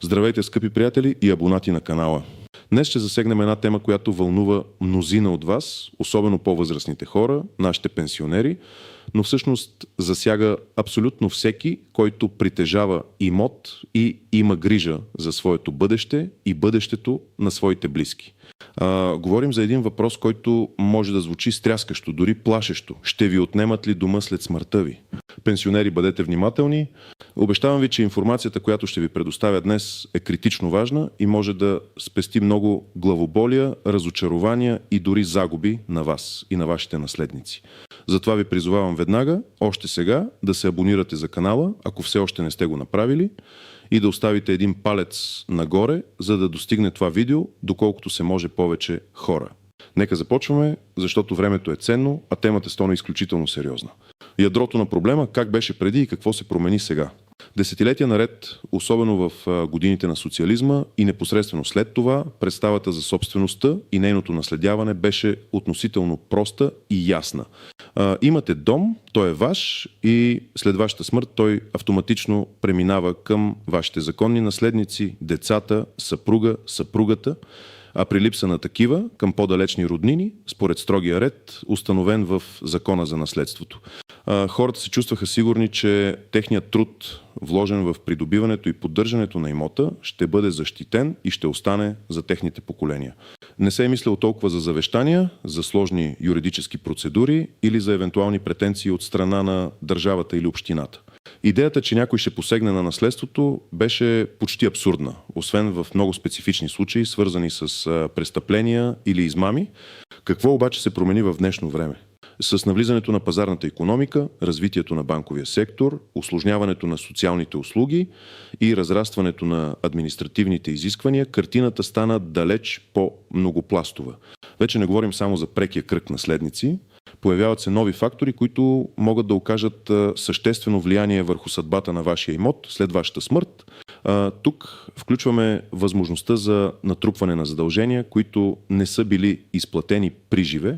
Здравейте, скъпи приятели и абонати на канала! Днес ще засегнем една тема, която вълнува мнозина от вас, особено по-възрастните хора, нашите пенсионери, но всъщност засяга абсолютно всеки, който притежава имот и има грижа за своето бъдеще и бъдещето на своите близки. Говорим за един въпрос, който може да звучи стряскащо, дори плашещо. Ще ви отнемат ли дома след смъртта ви? Пенсионери, бъдете внимателни. Обещавам ви, че информацията, която ще ви предоставя днес, е критично важна и може да спести много главоболия, разочарования и дори загуби на вас и на вашите наследници. Затова ви призовавам веднага, още сега, да се абонирате за канала, ако все още не сте го направили, и да оставите един палец нагоре, за да достигне това видео, доколкото се може повече хора. Нека започваме, защото времето е ценно, а темата стана изключително сериозна. Ядрото на проблема, как беше преди и какво се промени сега. Десетилетия наред, особено в годините на социализма и непосредствено след това, представата за собствеността и нейното наследяване беше относително проста и ясна. Имате дом, той е ваш и след вашата смърт той автоматично преминава към вашите законни наследници, децата, съпруга, съпругата, а при липса на такива към по-далечни роднини, според строгия ред, установен в Закона за наследството. Хората се чувстваха сигурни, че техният труд, вложен в придобиването и поддържането на имота, ще бъде защитен и ще остане за техните поколения. Не се е мислило толкова за завещания, за сложни юридически процедури или за евентуални претенции от страна на държавата или общината. Идеята, че някой ще посегне на наследството, беше почти абсурдна, освен в много специфични случаи, свързани с престъпления или измами. Какво обаче се промени в днешно време? С навлизането на пазарната икономика, развитието на банковия сектор, усложняването на социалните услуги и разрастването на административните изисквания, картината стана далеч по-многопластова. Вече не говорим само за прекия кръг наследници, появяват се нови фактори, които могат да окажат съществено влияние върху съдбата на вашия имот след вашата смърт. Тук включваме възможността за натрупване на задължения, които не са били изплатени при живе,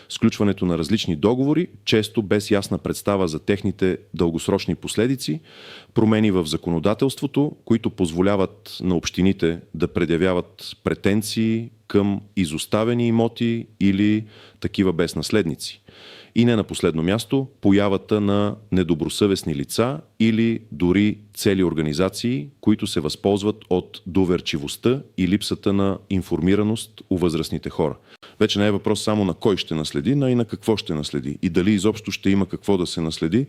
сключването на различни договори, често без ясна представа за техните дългосрочни последици, промени в законодателството, които позволяват на общините да предявяват претенции към изоставени имоти или такива без наследници. И не на последно място, появата на недобросъвестни лица или дори цели организации, които се възползват от доверчивостта и липсата на информираност у възрастните хора. Вече не е въпрос само на кой ще наследи, но и на какво ще наследи и дали изобщо ще има какво да се наследи.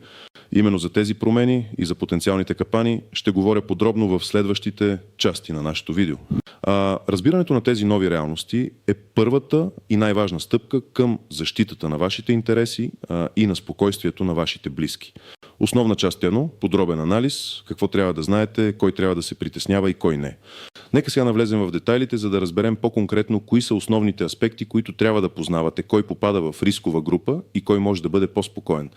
Именно за тези промени и за потенциалните капани ще говоря подробно в следващите части на нашето видео. Разбирането на тези нови реалности е първата и най-важна стъпка към защитата на вашите интереси и на спокойствието на вашите близки. Основна част е подробен анализ, какво трябва да знаете, кой трябва да се притеснява и кой не. Нека сега навлезем в детайлите, за да разберем по-конкретно кои са основните аспекти, които трябва да познавате, кой попада в рискова група и кой може да бъде по-спокоен.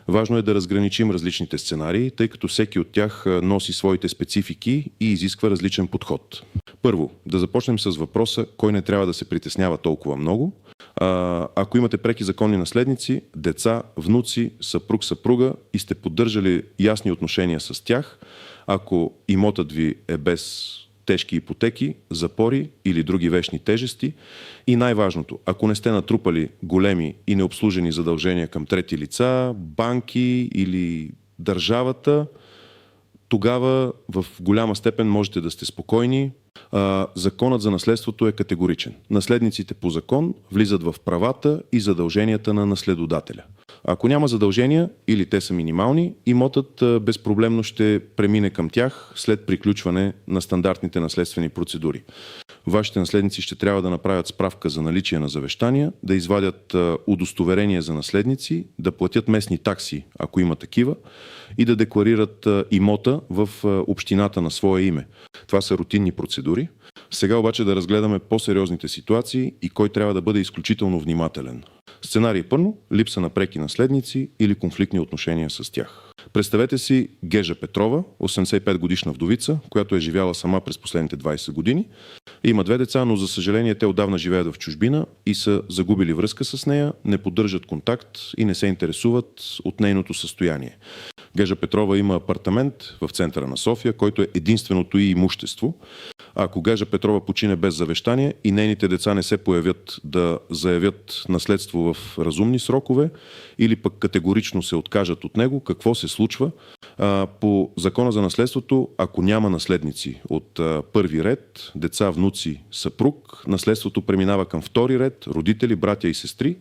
Важно е да разграничим различните сценарии, тъй като всеки от тях носи своите специфики и изисква различен подход. Първо, да започнем с въпроса кой не трябва да се притеснява толкова много. Ако имате преки законни наследници, деца, внуци, съпруг, съпруга и сте поддържали ясни отношения с тях, ако имотът ви е без тежки ипотеки, запори или други вещни тежести и най-важното, ако не сте натрупали големи и необслужени задължения към трети лица, банки или държавата, тогава в голяма степен можете да сте спокойни. Законът за наследството е категоричен. Наследниците по закон влизат в правата и задълженията на наследодателя. Ако няма задължения или те са минимални, имотът безпроблемно ще премине към тях след приключване на стандартните наследствени процедури. Вашите наследници ще трябва да направят справка за наличие на завещания, да извадят удостоверения за наследници, да платят местни такси, ако има такива, и да декларират имота в общината на свое име. Това са рутинни процедури. Сега обаче да разгледаме по-сериозните ситуации и кой трябва да бъде изключително внимателен. Сценарий първо – липса на преки наследници или конфликтни отношения с тях. Представете си Гежа Петрова, 85 годишна вдовица, която е живяла сама през последните 20 години. Има 2 деца, но за съжаление те отдавна живеят в чужбина и са загубили връзка с нея, не поддържат контакт и не се интересуват от нейното състояние. Гежа Петрова има апартамент в центъра на София, който е единственото й имущество. Ако Гежа Петрова почине без завещание и нейните деца не се появят да заявят наследство в разумни срокове или пък категорично се откажат от него, какво се случва? По закона за наследството, ако няма наследници от първи ред, деца, внуци, съпруг, наследството преминава към втори ред, родители, братя и сестри,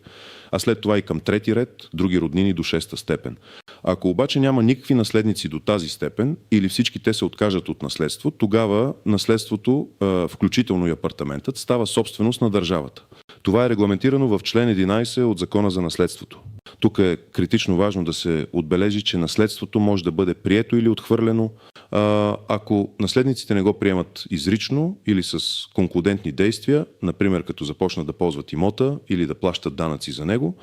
а след това и към трети ред, други роднини до 6-та степен. Ако обаче няма никакви наследници до тази степен или всички те се откажат от наследство, тогава наследството, включително и апартаментът, става собственост на държавата. Това е регламентирано в член 11 от Закона за наследството. Тук е критично важно да се отбележи, че наследството може да бъде прието или отхвърлено, ако наследниците не го приемат изрично или с конклудентни действия, например като започнат да ползват имота или да плащат данъци за него,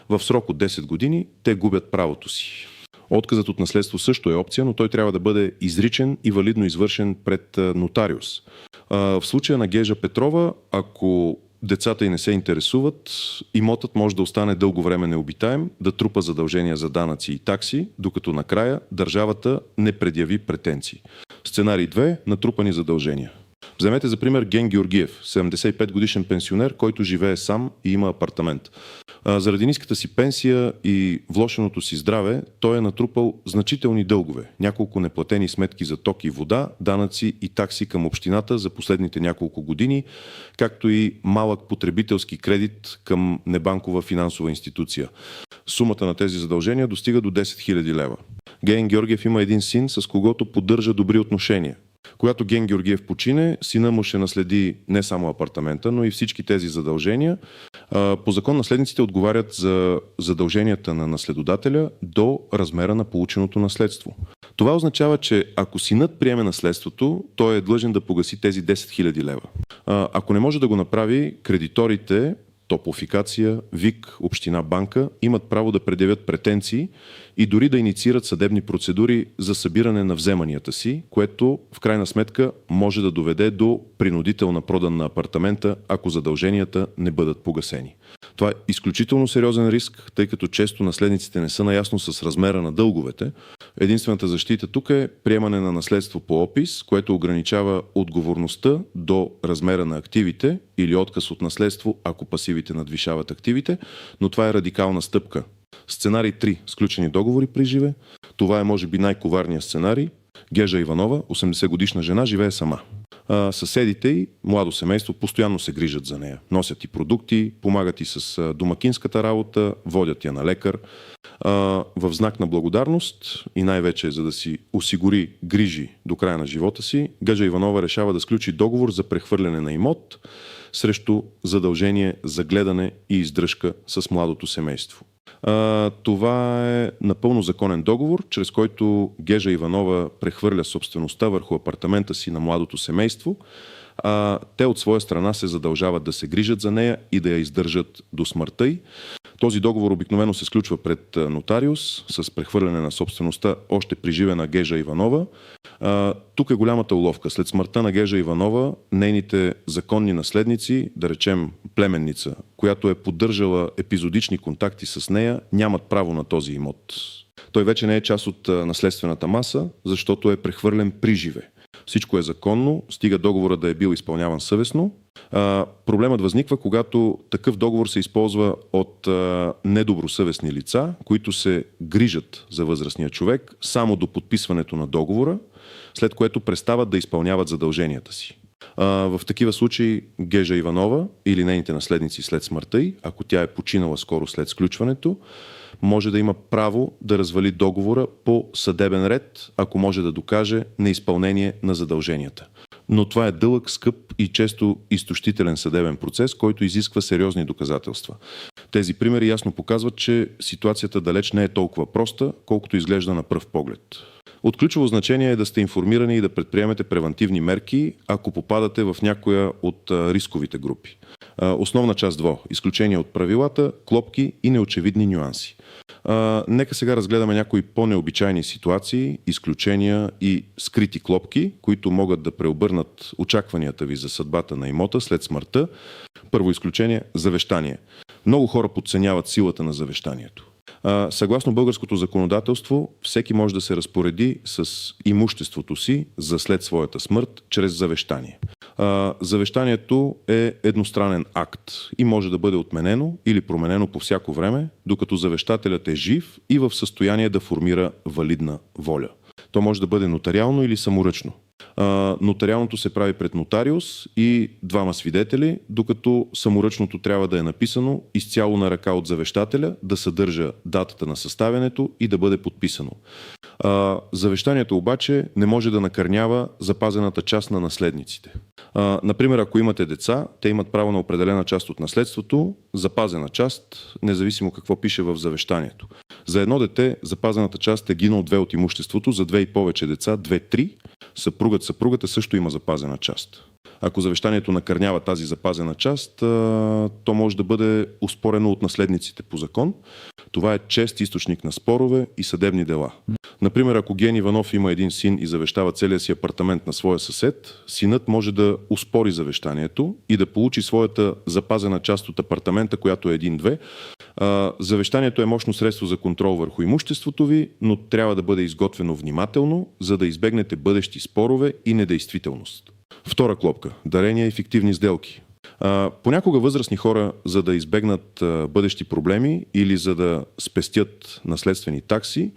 в срок от 10 години те губят правото си. Отказът от наследство също е опция, но той трябва да бъде изричен и валидно извършен пред нотариус. В случая на Гежа Петрова, ако децата й не се интересуват, имотът може да остане дълго време необитаем, да трупа задължения за данъци и такси, докато накрая държавата не предяви претенции. Сценарий 2 – натрупани задължения. Вземете за пример Ген Георгиев, 75 годишен пенсионер, който живее сам и има апартамент. Заради ниската си пенсия и влошеното си здраве, той е натрупал значителни дългове. Няколко неплатени сметки за ток и вода, данъци и такси към общината за последните няколко години, както и малък потребителски кредит към небанкова финансова институция. Сумата на тези задължения достига до 10 000 лева. Ген Георгиев има един син, с когото поддържа добри отношения. Когато Ген Георгиев почине, сина му ще наследи не само апартамента, но и всички тези задължения. По закон наследниците отговарят за задълженията на наследодателя до размера на полученото наследство. Това означава, че ако синът приеме наследството, той е длъжен да погаси тези 10 000 лева. Ако не може да го направи, кредиторите, Топлофикация, ВИК, Община, Банка имат право да предявят претенции и дори да инициират съдебни процедури за събиране на вземанията си, което в крайна сметка може да доведе до принудителна продан на апартамента, ако задълженията не бъдат погасени. Това е изключително сериозен риск, тъй като често наследниците не са наясно с размера на дълговете. Единствената защита тук е приемане на наследство по опис, което ограничава отговорността до размера на активите или отказ от наследство, ако пасивите надвишават активите, но това е радикална стъпка. Сценарий 3. Сключени договори при живе. Това е може би най-коварният сценарий. Гежа Иванова, 80 годишна жена, живее сама. Съседите й, младо семейство, постоянно се грижат за нея. Носят и продукти, помагат и с домакинската работа, водят я на лекар. В знак на благодарност и най-вече за да си осигури грижи до края на живота си, Гежа Иванова решава да сключи договор за прехвърляне на имот срещу задължение за гледане и издръжка с младото семейство. Това е напълно законен договор, чрез който Гежа Иванова прехвърля собствеността върху апартамента си на младото семейство. Те от своя страна се задължават да се грижат за нея и да я издържат до смъртта й. Този договор обикновено се сключва пред нотариус с прехвърляне на собствеността още при живе на Гежа Иванова. Тук е голямата уловка. След смъртта на Гежа Иванова, нейните законни наследници, да речем племенница, която е поддържала епизодични контакти с нея, нямат право на този имот. Той вече не е част от наследствената маса, защото е прехвърлен при живе. Всичко е законно, стига договора да е бил изпълняван съвестно. Проблемът възниква, когато такъв договор се използва от недобросъвестни лица, които се грижат за възрастния човек само до подписването на договора, след което престават да изпълняват задълженията си. В такива случаи Гежа Иванова или нейните наследници след смъртта й, ако тя е починала скоро след сключването, може да има право да развали договора по съдебен ред, ако може да докаже неизпълнение на задълженията. Но това е дълъг, скъп и често изтощителен съдебен процес, който изисква сериозни доказателства. Тези примери ясно показват, че ситуацията далеч не е толкова проста, колкото изглежда на пръв поглед. От ключово значение е да сте информирани и да предприемете превантивни мерки, ако попадате в някоя от рисковите групи. Основна част 2. Изключения от правилата, клопки и неочевидни нюанси. Нека сега разгледаме някои по-необичайни ситуации, изключения и скрити клопки, които могат да преобърнат очакванията ви за съдбата на имота след смъртта. Първо изключение – завещание. Много хора подценяват силата на завещанието. Съгласно българското законодателство, всеки може да се разпореди с имуществото си за след своята смърт чрез завещание. Завещанието е едностранен акт и може да бъде отменено или променено по всяко време, докато завещателят е жив и в състояние да формира валидна воля. То може да бъде нотариално или саморъчно. Нотариалното се прави пред нотариус и двама свидетели, докато саморъчното трябва да е написано изцяло на ръка от завещателя, да съдържа датата на съставянето и да бъде подписано. Завещанието обаче не може да накърнява запазената част на наследниците. Например, ако имате деца, те имат право на определена част от наследството, запазена част, независимо какво пише в завещанието. За едно дете запазената част е 1/2 от имуществото, за 2 и повече деца 2/3. Съпругата също има запазена част. Ако завещанието накърнява тази запазена част, то може да бъде оспорено от наследниците по закон. Това е чест източник на спорове и съдебни дела. Например, ако Ген Иванов има един син и завещава целия си апартамент на своя съсед, синът може да оспори завещанието и да получи своята запазена част от апартамента, която е 1/2. Завещанието е мощно средство за контрол върху имуществото ви, но трябва да бъде изготвено внимателно, за да избегнете бъдещи спорове и недействителност. Втора клопка – дарения и фиктивни сделки. Понякога възрастни хора, за да избегнат бъдещи проблеми или за да спестят наследствени такси,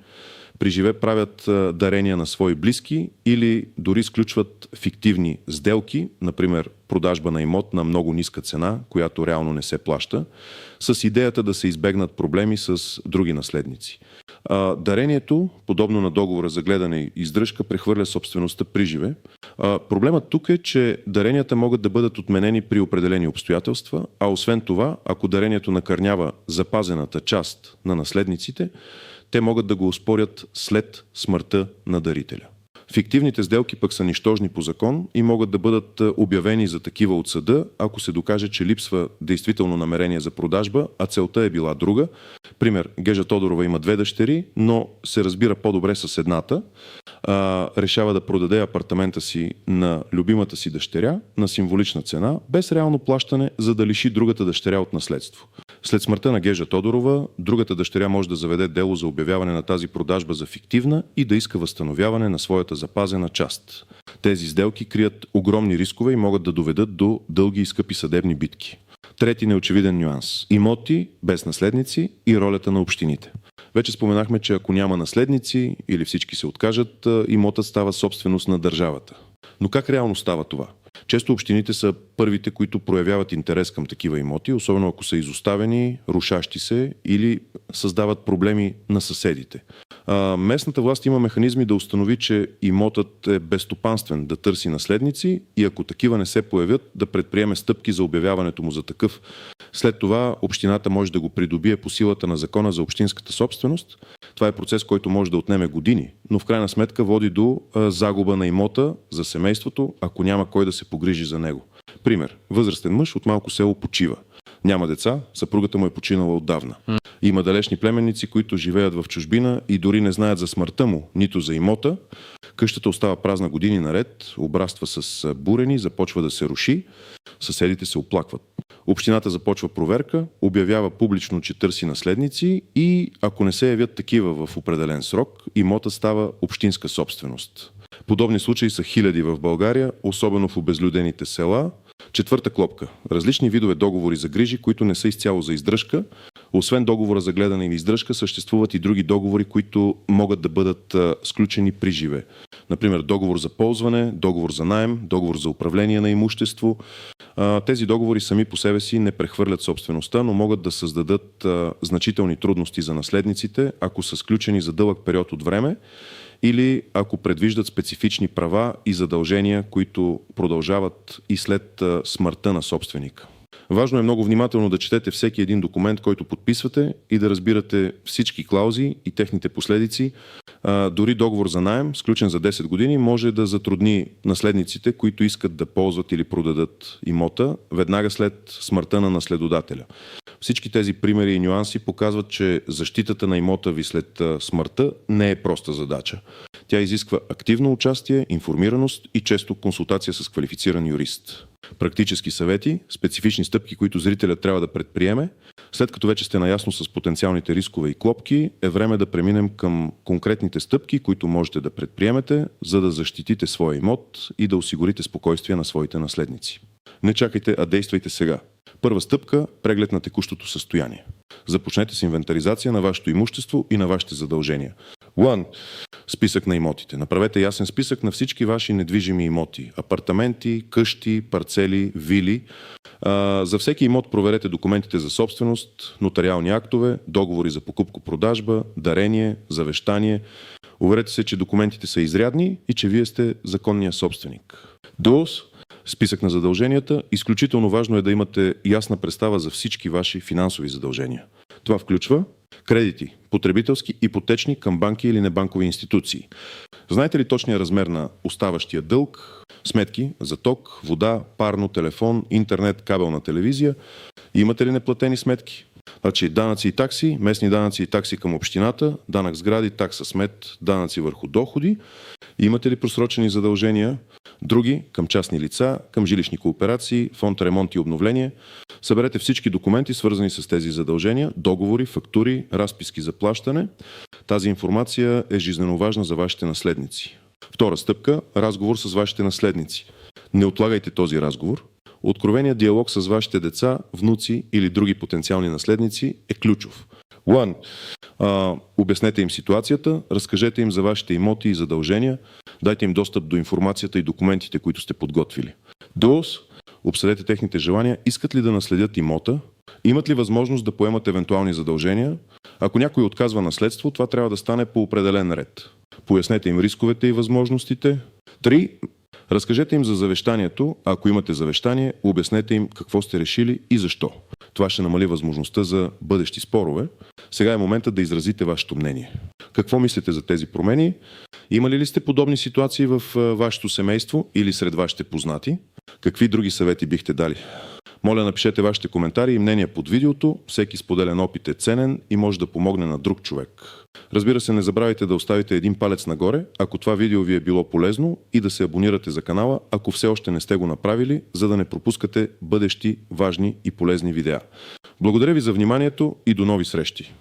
при живе правят дарения на свои близки или дори сключват фиктивни сделки, например продажба на имот на много ниска цена, която реално не се плаща, с идеята да се избегнат проблеми с други наследници. Дарението, подобно на договора за гледане и издръжка, прехвърля собствеността при живе. Проблемът тук е, че даренията могат да бъдат отменени при определени обстоятелства, а освен това, ако дарението накърнява запазената част на наследниците, те могат да го оспорят след смъртта на дарителя. Фиктивните сделки пък са нищожни по закон и могат да бъдат обявени за такива от съда, ако се докаже, че липсва действително намерение за продажба, а целта е била друга. Пример, Гежа Тодорова има 2 дъщери, но се разбира по-добре с едната. Решава да продаде апартамента си на любимата си дъщеря на символична цена, без реално плащане, за да лиши другата дъщеря от наследство. След смъртта на Гежа Тодорова, другата дъщеря може да заведе дело за обявяване на тази продажба за фиктивна и да иска възстановяване на своята запазена част. Тези сделки крият огромни рискове и могат да доведат до дълги и скъпи съдебни битки. Трети неочевиден нюанс – имоти без наследници и ролята на общините. Вече споменахме, че ако няма наследници или всички се откажат, имотът става собственост на държавата. Но как реално става това? Често общините са първите, които проявяват интерес към такива имоти, особено ако са изоставени, рушащи се или създават проблеми на съседите. Местната власт има механизми да установи, че имотът е безстопанствен, да търси наследници и ако такива не се появят, да предприеме стъпки за обявяването му за такъв. След това общината може да го придобие по силата на закона за общинската собственост. Това е процес, който може да отнеме години, но в крайна сметка води до загуба на имота за семейството, ако няма кой да се погрижи за него. Пример. Възрастен мъж от малко село почива. Няма деца, съпругата му е починала отдавна. Има далечни племенници, които живеят в чужбина и дори не знаят за смъртта му, нито за имота. Къщата остава празна години наред, обраства с бурени, започва да се руши. Съседите се оплакват. Общината започва проверка, обявява публично, че търси наследници и ако не се явят такива в определен срок, имота става общинска собственост. Подобни случаи са хиляди в България, особено в обезлюдените села. Четвърта клопка. Различни видове договори за грижи, които не са изцяло за издръжка. Освен договора за гледане или издръжка, съществуват и други договори, които могат да бъдат сключени при живе. Например, договор за ползване, договор за наем, договор за управление на имущество. Тези договори сами по себе си не прехвърлят собствеността, но могат да създадат значителни трудности за наследниците, ако са сключени за дълъг период от време или ако предвиждат специфични права и задължения, които продължават и след смъртта на собственика. Важно е много внимателно да четете всеки един документ, който подписвате и да разбирате всички клаузи и техните последици. Дори договор за наем, сключен за 10 години, може да затрудни наследниците, които искат да ползват или продадат имота веднага след смъртта на наследодателя. Всички тези примери и нюанси показват, че защитата на имота ви след смъртта не е проста задача. Тя изисква активно участие, информираност и често консултация с квалифициран юрист. Практически съвети, специфични стъпки, които зрителят трябва да предприеме. След като вече сте наясно с потенциалните рискове и клопки, е време да преминем към конкретните стъпки, които можете да предприемете, за да защитите своя имот и да осигурите спокойствие на своите наследници. Не чакайте, а действайте сега. Първа стъпка – преглед на текущото състояние. Започнете с инвентаризация на вашето имущество и на вашите задължения. 1. Списък на имотите. Направете ясен списък на всички ваши недвижими имоти. Апартаменти, къщи, парцели, вили. За всеки имот проверете документите за собственост, нотариални актове, договори за покупко-продажба, дарение, завещание. Уверете се, че документите са изрядни и че вие сте законния собственик. 2. Списък на задълженията. Изключително важно е да имате ясна представа за всички ваши финансови задължения. Това включва кредити, потребителски, ипотечни към банки или небанкови институции. Знаете ли точния размер на оставащия дълг, сметки за ток, вода, парно, телефон, интернет, кабелна телевизия? Имате ли неплатени сметки? Значи данъци и такси, местни данъци и такси към общината, данък сгради, такса смет, данъци върху доходи. Имате ли просрочени задължения? Други към частни лица, към жилищни кооперации, фонд ремонт и обновление. Съберете всички документи, свързани с тези задължения, договори, фактури, разписки за плащане. Тази информация е жизнено важна за вашите наследници. Втора стъпка – разговор с вашите наследници. Не отлагайте този разговор. Откровеният диалог с вашите деца, внуци или други потенциални наследници е ключов. 1. Обяснете им ситуацията, разкажете им за вашите имоти и задължения, дайте им достъп до информацията и документите, които сте подготвили. 2. Обсъдете техните желания, искат ли да наследят имота, имат ли възможност да поемат евентуални задължения. Ако някой отказва наследство, това трябва да стане по определен ред. Пояснете им рисковете и възможностите. 3. Разкажете им за завещанието, а ако имате завещание, обяснете им какво сте решили и защо. Това ще намали възможността за бъдещи спорове. Сега е момента да изразите вашето мнение. Какво мислите за тези промени? Имали ли сте подобни ситуации в вашето семейство или сред вашите познати? Какви други съвети бихте дали? Моля, напишете вашите коментари и мнения под видеото. Всеки споделен опит е ценен и може да помогне на друг човек. Разбира се, не забравяйте да оставите един палец нагоре, ако това видео ви е било полезно, и да се абонирате за канала, ако все още не сте го направили, за да не пропускате бъдещи важни и полезни видеа. Благодаря ви за вниманието и до нови срещи!